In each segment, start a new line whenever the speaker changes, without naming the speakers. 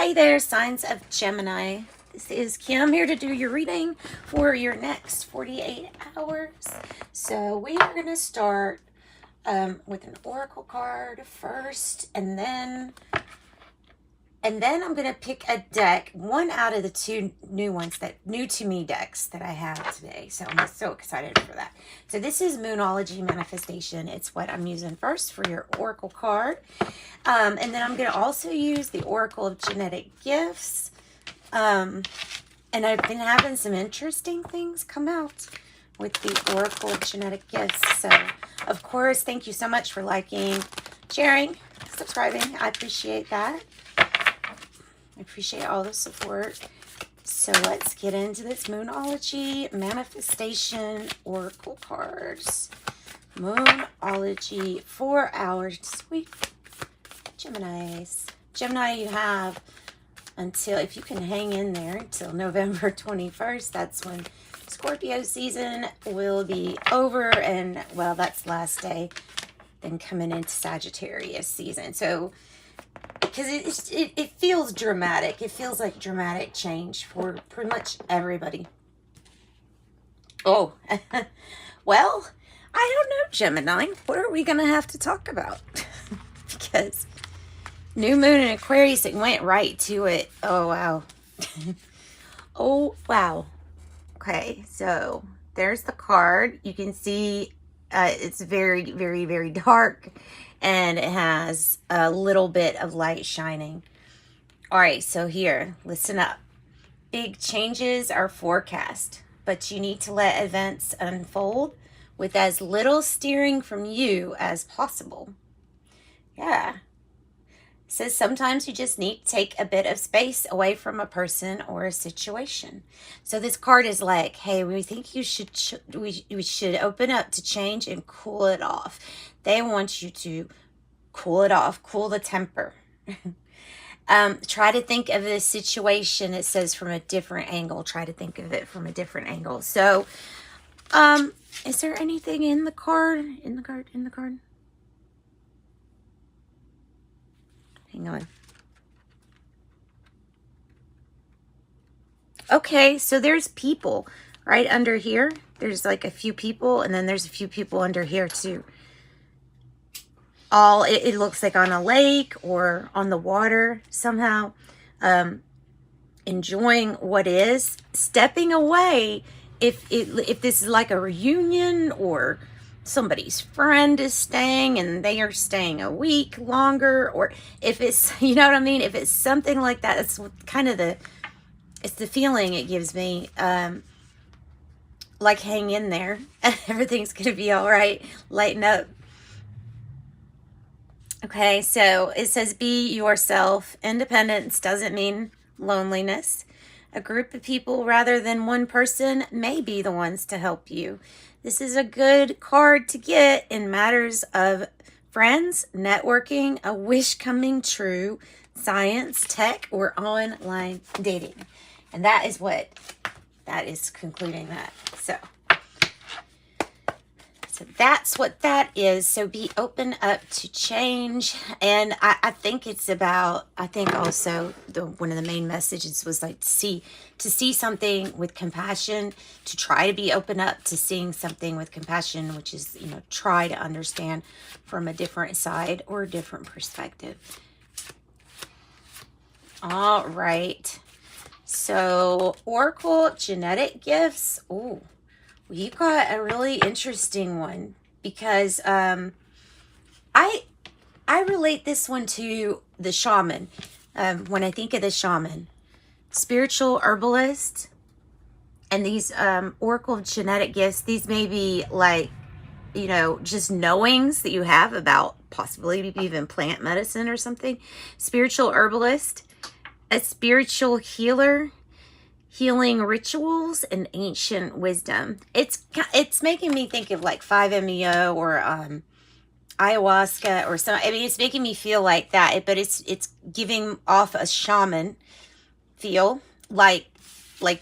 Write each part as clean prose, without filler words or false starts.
Hey there, signs of Gemini. This is Kim here to do your reading for your next 48 hours. So we are going to start with an oracle card first, and then I'm going to pick a deck, one out of the two new to me decks that I have today. So I'm so excited for that. So this is Moonology Manifestation. It's what I'm using first for your oracle card. And then I'm going to also use the Oracle of Genetic Gifts. And I've been having some interesting things come out with the Oracle of Genetic Gifts. So, of course, thank you so much for liking, sharing, subscribing. I appreciate that. I appreciate all the support. So let's get into this Moonology Manifestation Oracle cards. Moonology, 4 hours. Sweet. Gemini, you have until, if you can hang in there, until November 21st. That's when Scorpio season will be over. And, well, that's last day. Then coming into Sagittarius season. So, because it feels dramatic. It feels like dramatic change for pretty much everybody. Oh, well, I don't know, Gemini. What are we going to have to talk about? Because new moon in Aquarius, it went right to it. Oh, wow. Oh, wow. Okay, so there's the card. You can see it's very, very, very dark. And it has a little bit of light shining. All right, so here, listen up. Big changes are forecast, but you need to let events unfold with as little steering from you as possible. Yeah. It says sometimes you just need to take a bit of space away from a person or a situation. So this card is like, hey, we think you should we should open up to change and cool it off. They want you to cool it off, cool the temper. Try to think of the situation, it says, from a different angle. Try to think of it from a different angle. So, is there anything in the card? In the card? Hang on. Okay, so there's people right under here. There's like a few people, and then there's a few people under here too. It looks like on a lake or on the water somehow, enjoying what is, stepping away if this is like a reunion or somebody's friend is staying and they are staying a week longer, or if it's, you know what I mean, if it's something like that. It's kind of it's the feeling it gives me, like, hang in there. Everything's gonna be all right. Lighten up. Okay, so it says be yourself. Independence doesn't mean loneliness. A group of people rather than one person may be the ones to help you. This is a good card to get in matters of friends, networking, a wish coming true, science, tech, or online dating. And that is concluding that. So that's what that is. So be open up to change. And I think it's about, I think also one of the main messages was like to see something with compassion, to try to be open up to seeing something with compassion, which is, you know, try to understand from a different side or a different perspective. All right. So Oracle Genetic Gifts. Ooh. You got a really interesting one because I relate this one to the shaman. When I think of the shaman, spiritual herbalist, and these Oracle Genetic Gifts, these may be like, you know, just knowings that you have about possibly even plant medicine or something. Spiritual herbalist, a spiritual healer, healing rituals, and ancient wisdom. It's making me think of like 5-MeO or ayahuasca or something. I mean, it's making me feel like that, but it's giving off a shaman feel, like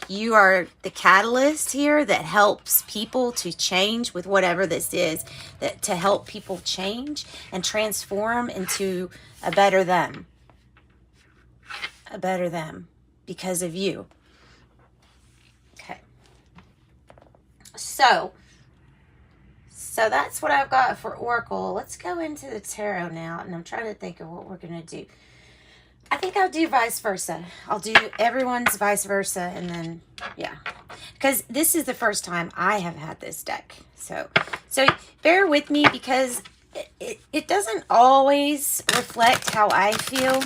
you are the catalyst here that helps people to change with whatever this is, that to help people change and transform into a better them. a better them because of you. Okay. So that's what I've got for Oracle. Let's go into the Tarot now, and I'm trying to think of what we're going to do. I think I'll do vice versa. I'll do everyone's vice versa, and then, yeah. Because this is the first time I have had this deck. So bear with me, because it doesn't always reflect how I feel.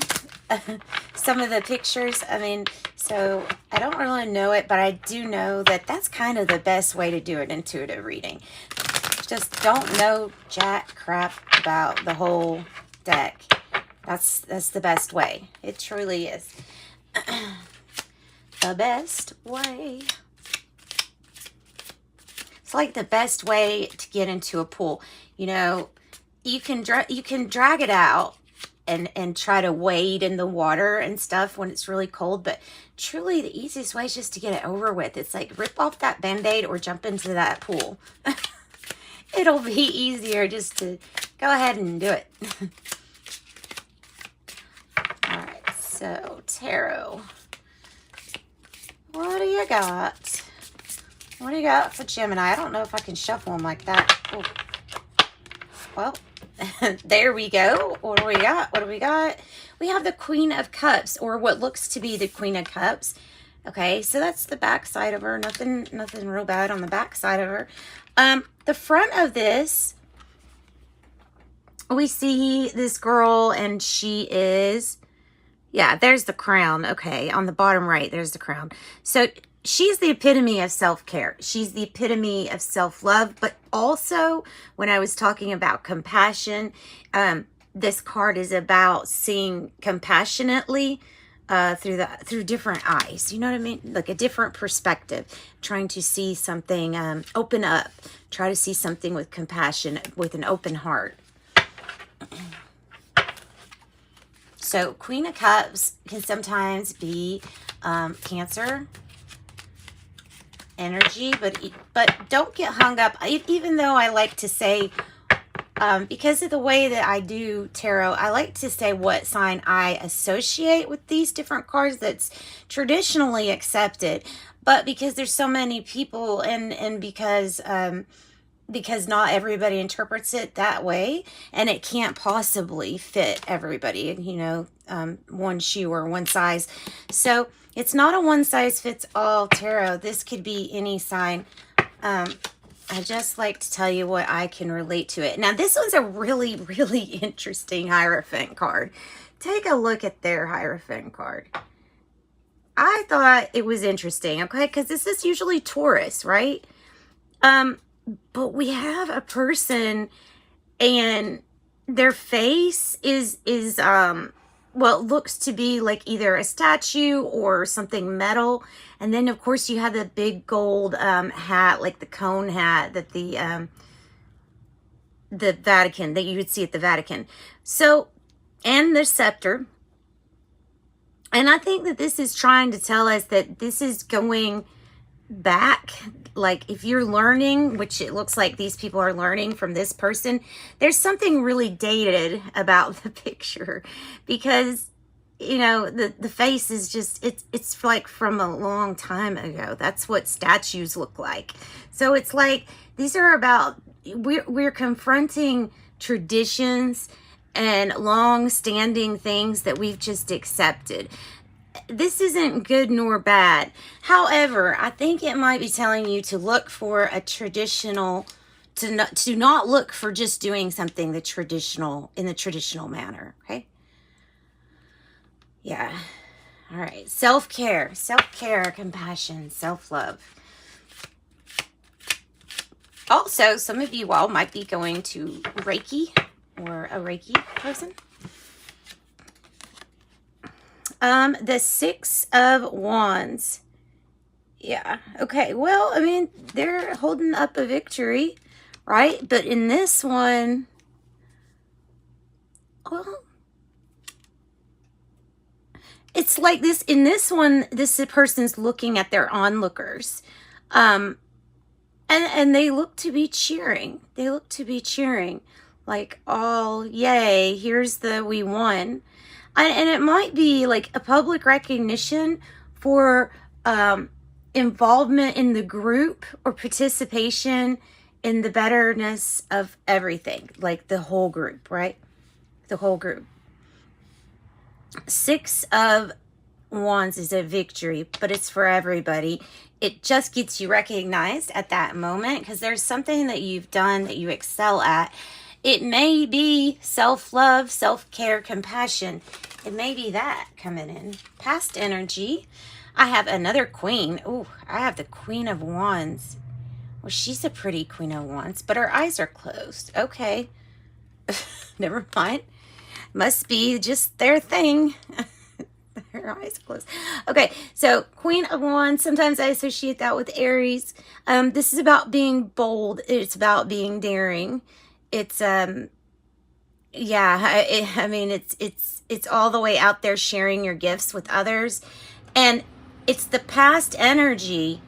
Some of the pictures, I mean, so I don't really know it, but I do know that that's kind of the best way to do an intuitive reading. Just don't know jack crap about the whole deck. That's the best way. It truly is. The best way. It's like the best way to get into a pool. You know, you can drag it out and try to wade in the water and stuff when it's really cold, but truly the easiest way is just to get it over with. It's like rip off that Band-Aid or jump into that pool. It'll be easier just to go ahead and do it. All right, so Tarot. What do you got? What do you got for Gemini? I don't know if I can shuffle them like that. Ooh. Well, there we go. What do we got? What do we got? We have the Queen of Cups, or what looks to be the Queen of Cups. Okay, so that's the back side of her. Nothing real bad on the back side of her. The front of this, we see this girl, and she is, yeah, there's the crown. Okay, on the bottom right, there's the crown. So she's the epitome of self-care. She's the epitome of self-love, but also when I was talking about compassion, this card is about seeing compassionately through different eyes. You know what I mean? Like a different perspective, trying to see something, open up, try to see something with compassion, with an open heart. So Queen of Cups can sometimes be Cancer energy, but don't get hung up. Even though I like to say, because of the way that I do tarot, I like to say what sign I associate with these different cards that's traditionally accepted. But because there's so many people, and because not everybody interprets it that way, and it can't possibly fit everybody, you know, one shoe or one size. So it's not a one-size-fits-all tarot. This could be any sign. I just like to tell you what I can relate to it. Now, this one's a really, really interesting Hierophant card. Take a look at their Hierophant card. I thought it was interesting, okay? Because this is usually Taurus, right? But we have a person, and their face is well, it looks to be like either a statue or something metal. And then, of course, you have the big gold hat, like the cone hat that the Vatican, that you would see at the Vatican. So, and the scepter. And I think that this is trying to tell us that this is going back. Like, if you're learning, which it looks like these people are learning from this person, there's something really dated about the picture, because, you know, the face is just, it's like from a long time ago. That's what statues look like. So it's like, these are about, we're confronting traditions and long-standing things that we've just accepted. This isn't good nor bad. However, I think it might be telling you to look for a traditional, to not look for just doing something in the traditional manner, okay? Yeah. All right. Self-care, compassion, self-love. Also, some of you all might be going to Reiki, or a Reiki person. The Six of Wands. Yeah. Okay. Well, I mean, they're holding up a victory, right? But in this one, well, it's like this. In this one, this person's looking at their onlookers. And they look to be cheering. They look to be cheering. Like, oh, yay, here's the, we won. And it might be like a public recognition for involvement in the group or participation in the betterness of everything, like the whole group, right? The whole group. 6 of Wands is a victory, but it's for everybody. It just gets you recognized at that moment because there's something that you've done that you excel at. It may be self-love, self-care, compassion. It may be that coming in. Past energy. I have another queen. Oh, I have the Queen of Wands. Well, she's a pretty Queen of Wands, but her eyes are closed. Okay. Never mind. Must be just their thing. Her eyes closed. Okay, so Queen of Wands, sometimes I associate that with Aries. This is about being bold. It's about being daring. It's yeah, I mean it's all the way out there sharing your gifts with others, and it's the past energy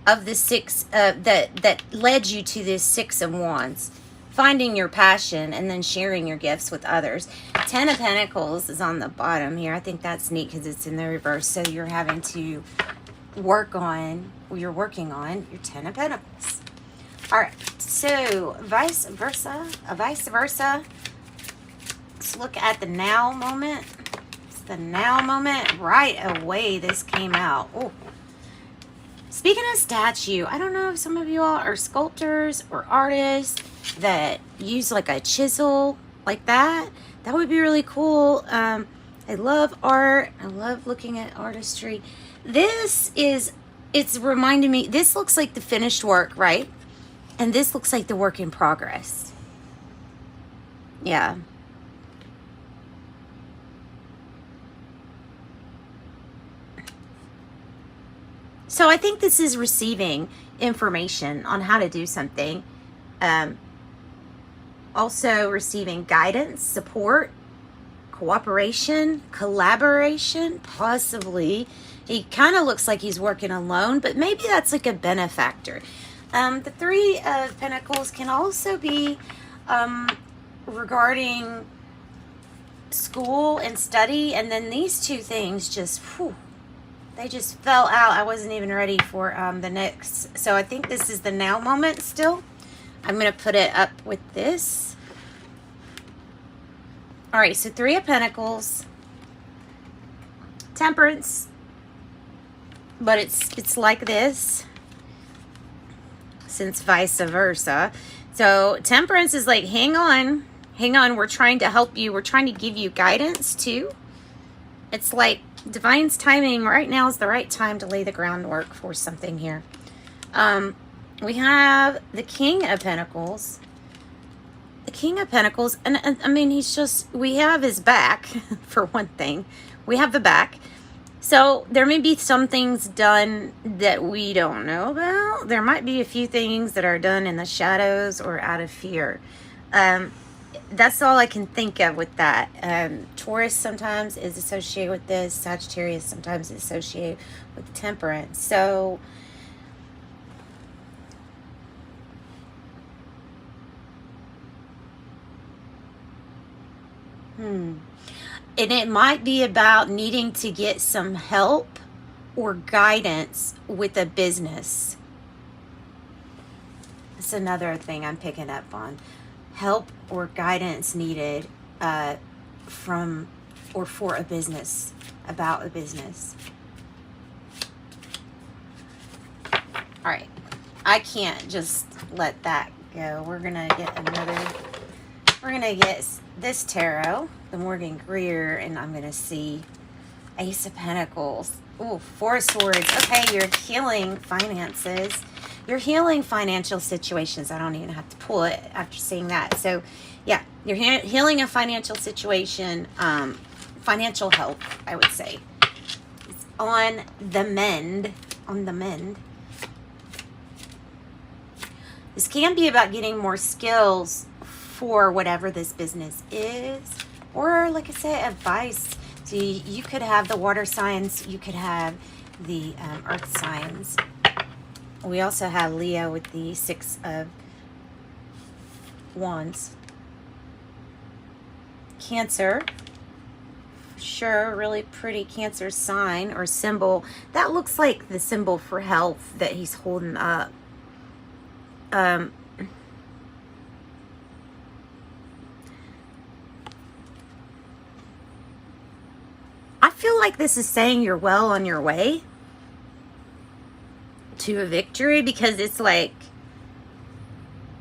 of the 6 that led you to this 6 of Wands, finding your passion and then sharing your gifts with others. 10 of Pentacles is on the bottom here. I think that's neat because it's in the reverse, so you're having to work on, or you're working on your 10 of Pentacles. All right, so vice versa. Let's look at the now moment. It's the now moment. Right away, this came out. Oh, speaking of statue, I don't know if some of you all are sculptors or artists that use like a chisel like that. That would be really cool. I love art. I love looking at artistry. It's reminding me, this looks like the finished work, right? And this looks like the work in progress. Yeah. So I think this is receiving information on how to do something. Also receiving guidance, support, cooperation, collaboration, possibly. He kind of looks like he's working alone, but maybe that's like a benefactor. The 3 of Pentacles can also be regarding school and study, and then these 2 things just, whew, they just fell out. I wasn't even ready for the next. So I think this is the now moment still. I'm going to put it up with this. All right, so 3 of Pentacles, Temperance, but it's like this, since vice versa. So Temperance is like, hang on, we're trying to help you. We're trying to give you guidance too. It's like divine's timing. Right now is the right time to lay the groundwork for something here. We have the King of Pentacles. The King of Pentacles, and I mean, he's just, we have his back, for one thing. We have the back. So there may be some things done that we don't know about. There might be a few things that are done in the shadows or out of fear. That's all I can think of with that. Taurus sometimes is associated with this. Sagittarius sometimes is associated with Temperance. So and it might be about needing to get some help or guidance with a business. That's another thing I'm picking up on. Help or guidance needed from or for a business, about a business. All right. I can't just let that go. We're going to get this tarot, the Morgan Greer, and I'm going to see Ace of Pentacles. Ooh, 4 of Swords. Okay, you're healing finances. You're healing financial situations. I don't even have to pull it after seeing that. So, yeah, you're healing a financial situation, financial health, I would say. It's on the mend. On the mend. This can be about getting more skills for whatever this business is, or like I said, advice. So you could have the water signs, you could have the earth signs. We also have Leo with the 6 of Wands. Cancer, Sure, really pretty Cancer sign or symbol. That looks like the symbol for health that he's holding up. I feel like this is saying you're well on your way to a victory, because it's like,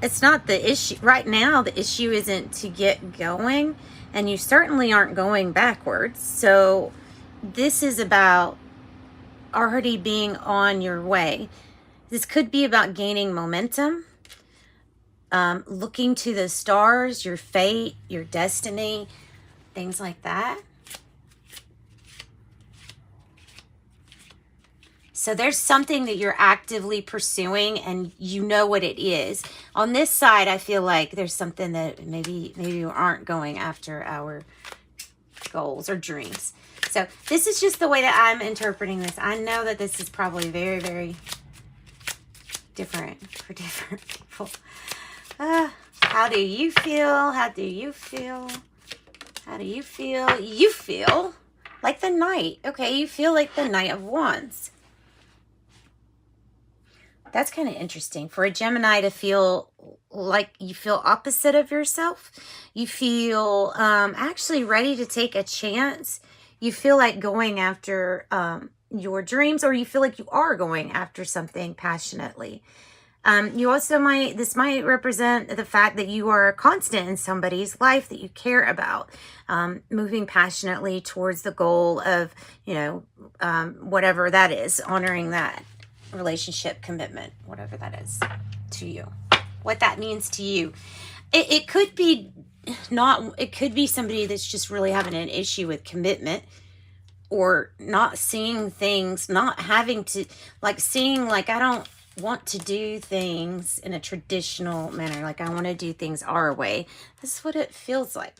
it's not the issue right now. The issue isn't to get going, and you certainly aren't going backwards. So this is about already being on your way. This could be about gaining momentum, looking to the stars, your fate, your destiny, things like that. So there's something that you're actively pursuing, and you know what it is. On this side, I feel like there's something that maybe you aren't going after our goals or dreams. So this is just the way that I'm interpreting this. I know that this is probably very, very different for different people. How do you feel? How do you feel? How do you feel? You feel like the Knight. Okay, you feel like the Knight of Wands. That's kind of interesting for a Gemini to feel like you feel opposite of yourself. You feel actually ready to take a chance. You feel like going after your dreams, or you feel like you are going after something passionately. You also this might represent the fact that you are a constant in somebody's life that you care about, moving passionately towards the goal of, whatever that is, honoring that relationship, commitment, whatever that is to you, what that means to you. It could be it could be somebody that's just really having an issue with commitment, or not seeing things, not having to, like, seeing, like, I don't want to do things in a traditional manner. Like, I want to do things our way. That's what it feels like.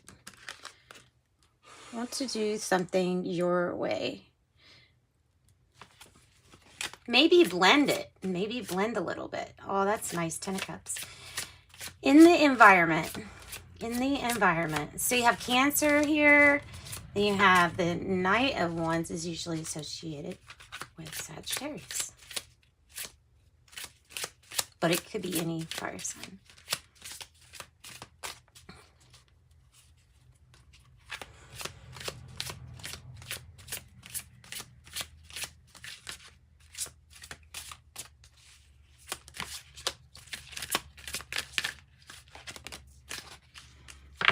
I want to do something your way. Maybe blend it. Maybe blend a little bit. Oh, that's nice. 10 of Cups. In the environment. In the environment. So you have Cancer here. Then you have the Knight of Wands is usually associated with Sagittarius. But it could be any fire sign.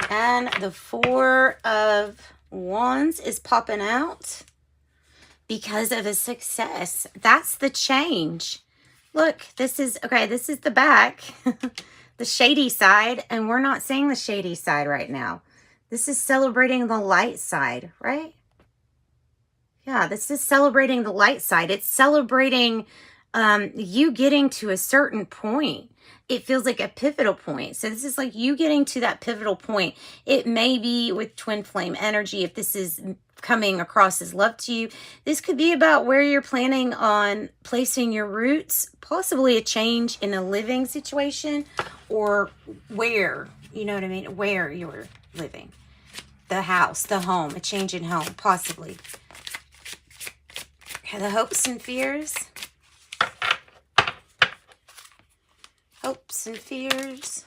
And the Four of Wands is popping out because of a success. That's the change. Look, this is the back, the shady side, and we're not seeing the shady side right now. This is celebrating the light side, right? Yeah, this is celebrating the light side. It's celebrating you getting to a certain point. It feels like a pivotal point. So this is like you getting to that pivotal point. It may be with twin flame energy. If this is coming across as love to you, this could be about where you're planning on placing your roots, possibly a change in a living situation, or where, you know what I mean, where you're living. The house, the home, a change in home, possibly. Okay, the hopes and fears. Hopes and fears.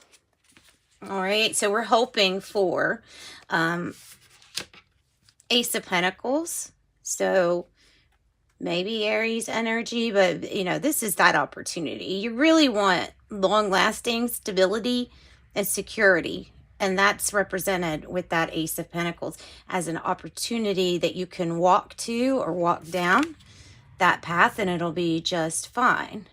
All right, so we're hoping for Ace of Pentacles. So maybe Aries energy, but this is that opportunity. You really want long-lasting stability and security, and that's represented with that Ace of Pentacles as an opportunity that you can walk to or walk down that path, and it'll be just fine.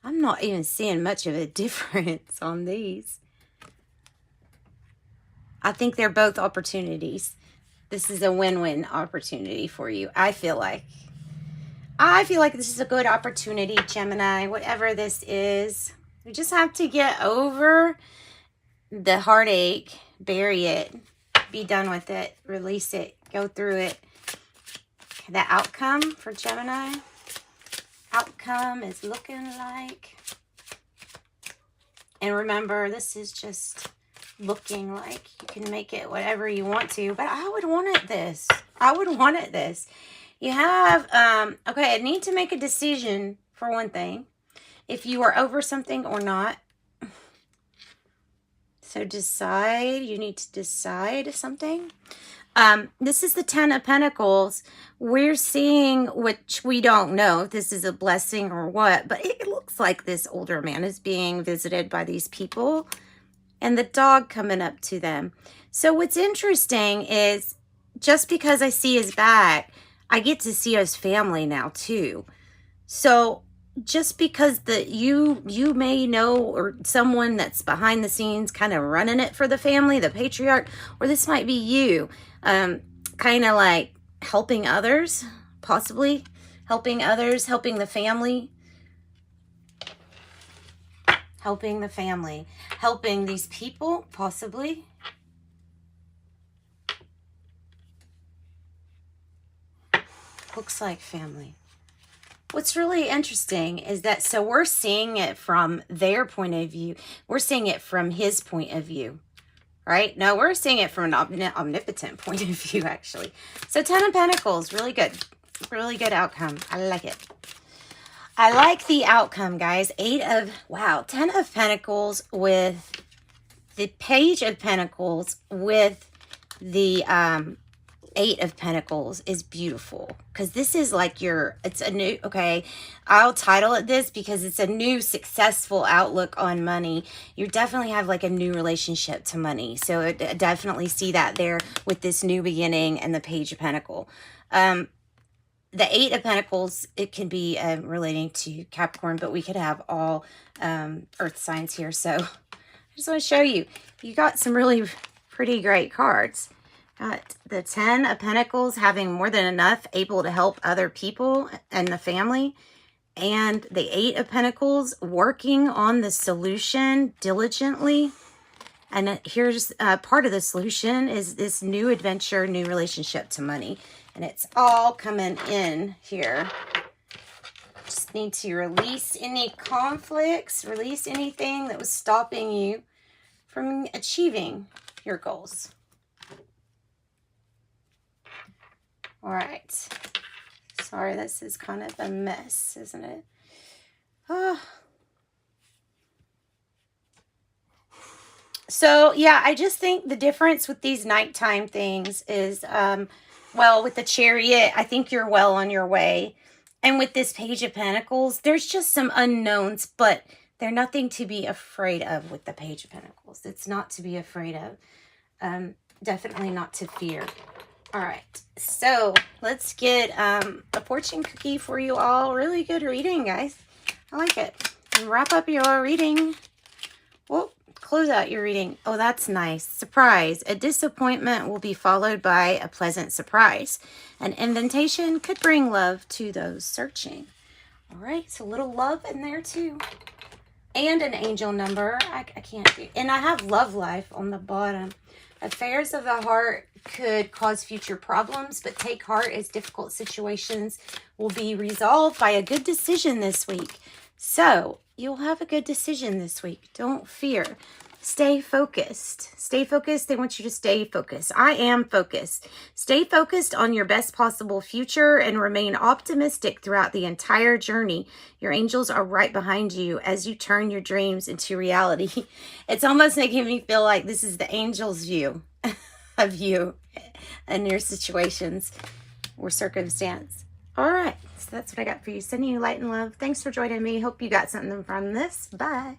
I'm not even seeing much of a difference on these. I think they're both opportunities. This is a win-win opportunity for you. I feel like this is a good opportunity, Gemini, whatever this is. We just have to get over the heartache, bury it, be done with it, release it, go through it. The outcome for Gemini. Outcome is looking like, and remember, this is just looking like. You can make it whatever you want to, but I would want it this. I would want it this. You have, okay, I need to make a decision for one thing. If you are over something or not. So decide, you need to decide something. This is the 10 of Pentacles. We're seeing, which we don't know if this is a blessing or what, but it looks like this older man is being visited by these people and the dog coming up to them. So what's interesting is just because I see his back, I get to see his family now too. So just because you may know, or someone that's behind the scenes kind of running it for the family, the patriarch, or this might be you, kind of like helping others, possibly helping others, helping the family, helping these people, possibly. Looks like family. What's really interesting is that, so we're seeing it from their point of view. We're seeing it from his point of view, right? No, we're seeing it from an omnipotent point of view, actually. So 10 of Pentacles, really good. Really good outcome. I like it. I like the outcome, guys. 10 of Pentacles with the Page of Pentacles with the 8 of Pentacles is beautiful, because this is like it's a new, okay, I'll title it this because it's a new successful outlook on money. You definitely have like a new relationship to money. So I definitely see that there with this new beginning and the Page of Pentacles. The 8 of Pentacles, it can be relating to Capricorn, but we could have all earth signs here. So I just want to show you, you got some really pretty great cards. Got the 10 of Pentacles, having more than enough, able to help other people and the family. And the 8 of Pentacles, working on the solution diligently. And here's part of the solution is this new adventure, new relationship to money. And it's all coming in here. Just need to release any conflicts, release anything that was stopping you from achieving your goals. All right. Sorry, this is kind of a mess, isn't it? Oh. So, yeah, I just think the difference with these nighttime things is, well, with the Chariot, I think you're well on your way. And with this Page of Pentacles, there's just some unknowns, but they're nothing to be afraid of with the Page of Pentacles. It's not to be afraid of. Definitely not to fear. All right, so let's get a fortune cookie for you all. Really good reading, guys. I like it. And wrap up your reading. Well, close out your reading. Oh, that's nice. Surprise. A disappointment will be followed by a pleasant surprise. An invitation could bring love to those searching. All right, so a little love in there too. And an angel number. I can't do. And I have love life on the bottom. Affairs of the heart could cause future problems, but take heart as difficult situations will be resolved by a good decision this week. So you'll have a good decision this week. Don't fear. Stay focused. Stay focused. They want you to stay focused. I am focused. Stay focused on your best possible future and remain optimistic throughout the entire journey. Your angels are right behind you as you turn your dreams into reality. It's almost making me feel like this is the angel's view of you and your situations or circumstance. All right. So that's what I got for you. Sending you light and love. Thanks for joining me. Hope you got something from this. Bye.